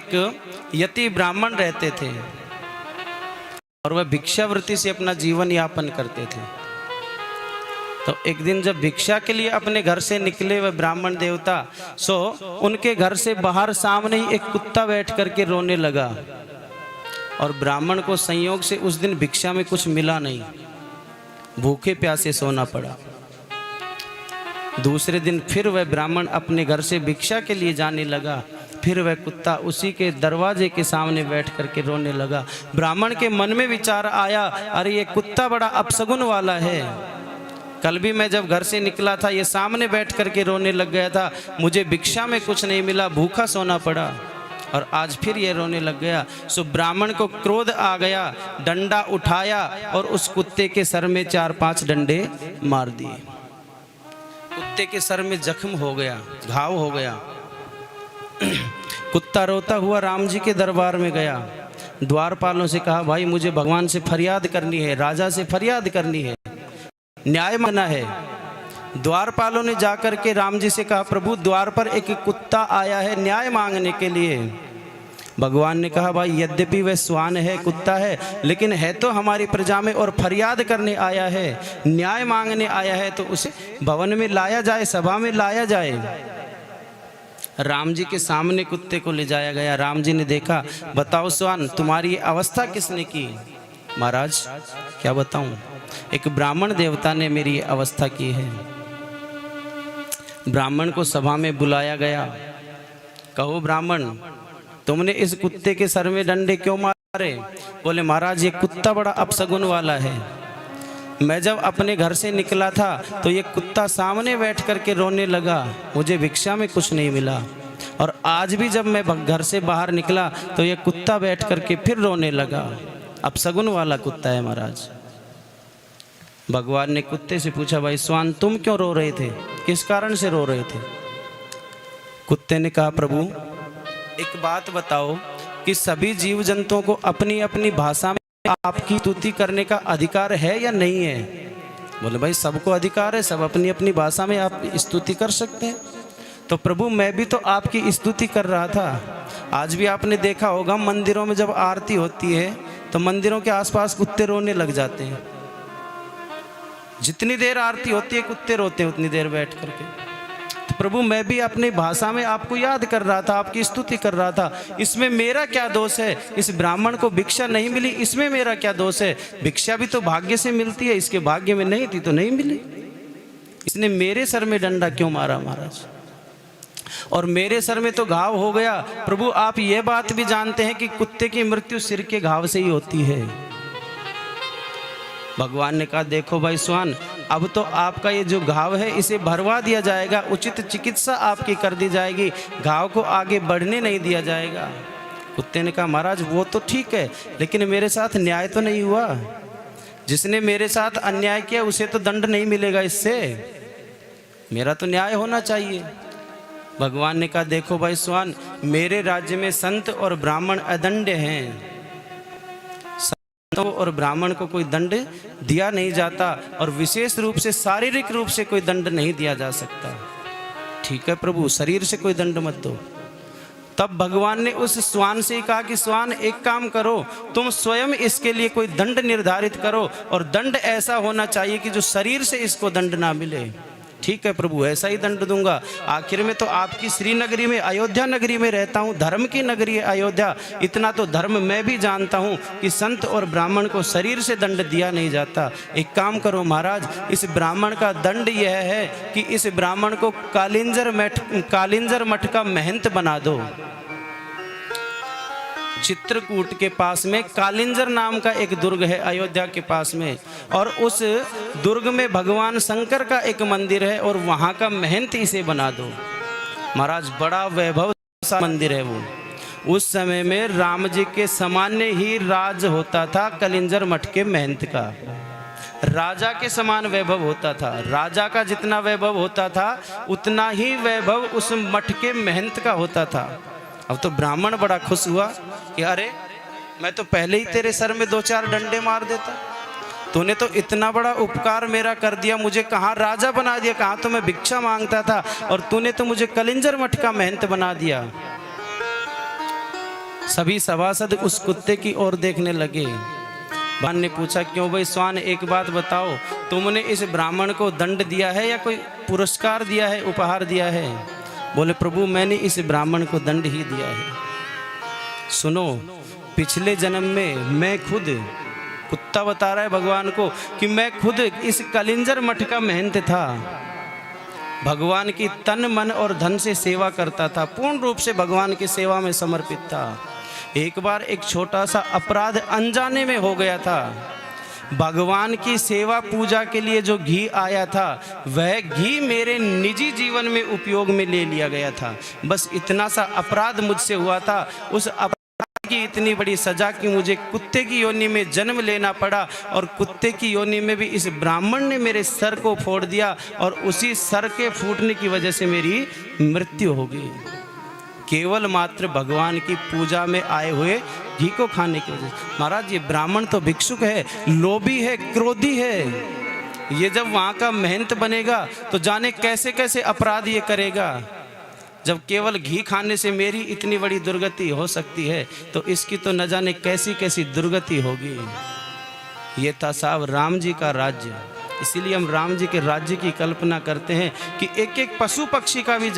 एक यति ब्राह्मण रहते थे और वह भिक्षावृत्ति से अपना जीवन यापन करते थे। तो एक दिन जब भिक्षा के लिए अपने घर से निकले वह ब्राह्मण देवता, सो उनके घर से बाहर सामने ही एक कुत्ता बैठ करके रोने लगा और ब्राह्मण को संयोग से उस दिन भिक्षा में कुछ मिला नहीं, भूखे प्यासे सोना पड़ा। दूसरे दिन फिर वह ब्राह्मण अपने घर से भिक्षा के लिए जाने लगा, फिर वह कुत्ता उसी के दरवाजे के सामने बैठ करके रोने लगा। ब्राह्मण के मन में विचार आया, अरे ये कुत्ता बड़ा अपशगुन वाला है, कल भी मैं जब घर से निकला था ये सामने बैठ करके रोने लग गया था, मुझे भिक्षा में कुछ नहीं मिला, भूखा सोना पड़ा, और आज फिर ये रोने लग गया। सो ब्राह्मण को क्रोध आ गया, डंडा उठाया और उस कुत्ते के सर में 4-5 डंडे मार दिए। कुत्ते के सर में जख्म हो गया, घाव हो गया। कुत्ता रोता हुआ राम जी के दरबार में गया, द्वारपालों से कहा, भाई मुझे भगवान से फरियाद करनी है, राजा से फरियाद करनी है, न्याय मांगना है। द्वारपालों ने जाकर के राम जी से कहा, प्रभु द्वार पर एक कुत्ता आया है न्याय मांगने के लिए। भगवान ने कहा, भाई यद्यपि वह श्वान है, कुत्ता है, लेकिन है तो हमारी प्रजा में और फरियाद करने आया है, न्याय मांगने आया है, तो उसे भवन में लाया जाए, सभा में लाया जाए। राम जी के सामने कुत्ते को ले जाया गया। राम जी ने देखा, बताओ श्वान तुम्हारी अवस्था किसने की? महाराज क्या बताऊं, एक ब्राह्मण देवता ने मेरी अवस्था की है। ब्राह्मण को सभा में बुलाया गया, कहो ब्राह्मण तुमने इस कुत्ते के सर में डंडे क्यों मारे? बोले महाराज ये कुत्ता बड़ा अपशगुन वाला है, मैं जब अपने घर से निकला था तो ये कुत्ता सामने बैठ करके रोने लगा, मुझे भिक्षा में कुछ नहीं मिला, और आज भी जब मैं घर से बाहर निकला तो ये कुत्ता बैठ करके फिर रोने लगा, अपशगुन वाला कुत्ता है महाराज। भगवान ने कुत्ते से पूछा, भाई श्वान तुम क्यों रो रहे थे, किस कारण से रो रहे थे? कुत्ते ने कहा, प्रभु एक बात बताओ कि सभी जीव जंतुओं को अपनी अपनी भाषा में आपकी स्तुति करने का अधिकार है या नहीं है? बोले भाई सबको अधिकार है, सब अपनी अपनी भाषा में आप स्तुति कर सकते हैं। तो प्रभु मैं भी तो आपकी स्तुति कर रहा था। आज भी आपने देखा होगा मंदिरों में जब आरती होती है तो मंदिरों के आसपास कुत्ते रोने लग जाते हैं। जितनी देर आरती होती है कुत्ते रोते हैं उतनी देर बैठ करके। तो प्रभु मैं भी अपनी भाषा में आपको याद कर रहा था, आपकी स्तुति कर रहा था, इसमें मेरा क्या दोष है? इस ब्राह्मण को भिक्षा नहीं मिली, इसमें मेरा क्या दोष है? भिक्षा भी तो भाग्य से मिलती है, इसके भाग्य में नहीं थी तो नहीं मिली। इसने मेरे सर में डंडा क्यों मारा महाराज? और मेरे सर में तो घाव हो गया। प्रभु आप ये बात भी जानते हैं कि कुत्ते की मृत्यु सिर के घाव से ही होती है। भगवान ने कहा, देखो भाई श्वान अब तो आपका ये जो घाव है इसे भरवा दिया जाएगा, उचित चिकित्सा आपकी कर दी जाएगी, घाव को आगे बढ़ने नहीं दिया जाएगा। कुत्ते ने कहा, महाराज वो तो ठीक है, लेकिन मेरे साथ न्याय तो नहीं हुआ, जिसने मेरे साथ अन्याय किया उसे तो दंड नहीं मिलेगा, इससे मेरा तो न्याय होना चाहिए। भगवान ने कहा, देखो भाई श्वान मेरे राज्य में संत और ब्राह्मण अदंड हैं, और ब्राह्मण को कोई दंड दिया नहीं जाता, और विशेष रूप से शारीरिक रूप से कोई दंड नहीं दिया जा सकता। ठीक है प्रभु शरीर से कोई दंड मत दो। तब भगवान ने उस श्वान से कहा कि श्वान एक काम करो, तुम स्वयं इसके लिए कोई दंड निर्धारित करो, और दंड ऐसा होना चाहिए कि जो शरीर से इसको दंड ना मिले। ठीक है प्रभु ऐसा ही दंड दूंगा। आखिर में तो आपकी श्रीनगरी में अयोध्या नगरी में रहता हूँ, धर्म की नगरी है अयोध्या, इतना तो धर्म मैं भी जानता हूँ कि संत और ब्राह्मण को शरीर से दंड दिया नहीं जाता। एक काम करो महाराज, इस ब्राह्मण का दंड यह है कि इस ब्राह्मण को कालिंजर मठ का महंत बना दो। चित्रकूट के पास में कालिंजर नाम का एक दुर्ग है अयोध्या के पास में, और उस दुर्ग में भगवान शंकर का एक मंदिर है, और वहाँ का महंत इसे बना दो। महाराज बड़ा वैभव सा मंदिर है वो। उस समय में राम जी के सामान्य ही राज होता था कालिंजर मठ के महंत का, राजा के समान वैभव होता था। राजा का जितना वैभव होता था उतना ही वैभव उस मठ के महंत का होता था। अब तो ब्राह्मण बड़ा खुश हुआ कि अरे मैं तो पहले ही तेरे सर में 2-4 डंडे मार देता, तूने तो इतना बड़ा उपकार मेरा कर दिया, मुझे कहाँ राजा बना दिया, कहाँ तो मैं भिक्षा मांगता था, और तूने तो मुझे कालिंजर मठ का महंत बना दिया। सभी सभासद उस कुत्ते की ओर देखने लगे। भगवान ने पूछा, क्यों भाई स्वान, एक बात बताओ, तुमने इस ब्राह्मण को दंड दिया है या कोई पुरस्कार दिया है, उपहार दिया है? बोले, प्रभु मैंने इस ब्राह्मण को दंड ही दिया है। सुनो, पिछले जन्म में मैं खुद, कुत्ता बता रहा है भगवान को कि मैं खुद इस कलिंजर मठ का महंत था, भगवान की तन मन और धन से सेवा करता था, पूर्ण रूप से भगवान की सेवा में समर्पित था। एक बार एक छोटा सा अपराध अनजाने में हो गया था। भगवान की सेवा पूजा के लिए जो घी आया था, वह घी मेरे निजी जीवन में उपयोग में ले लिया गया था। बस इतना सा अपराध मुझसे हुआ था। उस अपराध की इतनी बड़ी सजा कि मुझे कुत्ते की योनि में जन्म लेना पड़ा, और कुत्ते की योनि में भी इस ब्राह्मण ने मेरे सर को फोड़ दिया, और उसी सर के फूटने की वजह से मेरी मृत्यु हो गई, केवल मात्र भगवान की पूजा में आए हुए घी को खाने की वजह से। महाराज, ये ब्राह्मण तो भिक्षुक है, लोभी है, क्रोधी है। ये जब वहाँ का महंत बनेगा तो जाने कैसे कैसे अपराध ये करेगा। जब केवल घी खाने से मेरी इतनी बड़ी दुर्गति हो सकती है, तो इसकी तो न जाने कैसी कैसी दुर्गति होगी। ये था साहब राम जी का राज्य। इसीलिए हम राम जी के राज्य की कल्पना करते हैं कि एक एक पशु पक्षी का भी